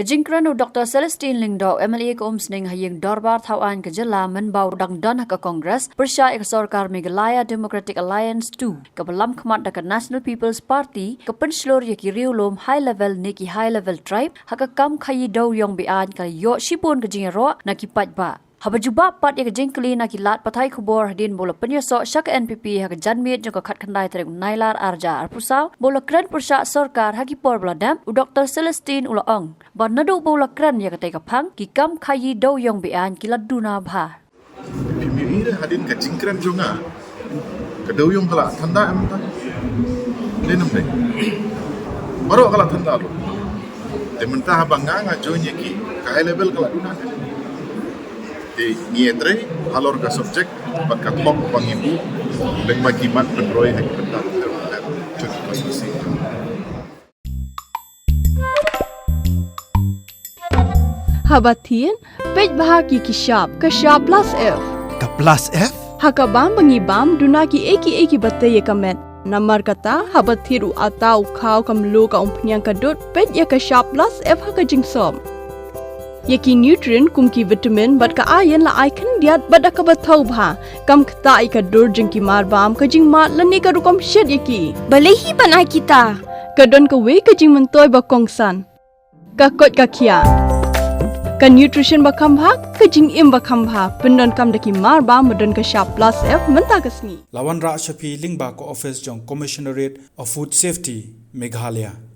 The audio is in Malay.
Kajing Kren Dr. Celestine Lingdo MLA ko umsning haying dorbar thawan kajala menbau dangdan ka Congress persya ek sorkar Meghalaya Democratic Alliance 2 kabalam khmat da National People's Party ka penslor ya Kyrwoh high level neki high level tribe haka kam Khaïi Dewïong Beaiñ ka yo shipon kajing ro nakipat ba Habajuba pat ya kajing kli nakilat patai khubor hadin bola penyaso syak NPP haka janmit jong ka khat khandai terek nailar arja arpusau bola Kren persya sorkar haki por bladam Dr. Celestine ulaong ba Naduh bola Kren ya katai kapang ki kam Khaïi Dewïong Beaiñ kila Duna bha Pimiri hadin kajing Kren jonga ka Dewïong kala thanda am ta lenum dei baru kala thanda lo tementa habanga join ki ka high level kala Duna di nietre Halor ka subject pat ka top pangibu leng magimat penroy hak pentat cuci posisi Habatin pej bahagi kishap kashap plus F Ka plus F? hakabam bangibam Duna ki eki batai kamet namar kata habathiru atau khau kamlu ka umpnyang kadut pej ya kashap plus F haka jingsom Yaki nutrient kumki vitamin bat ka ayan la icon diat bada ka bathau bha kam khta ka dur jingki marbam ka jing mat lani ka rukom shed yaki balehi banai kita ka don ka we ka jing mentoy ba kongsan ka kot ka khia ka nutrition ba khambha ka jing im ba khambha pendon kam daki marbam modon ka sharp plus F menta kasni Lawan Ra Shafi Lingba ko office jong Commissionerate of Food Safety Meghalaya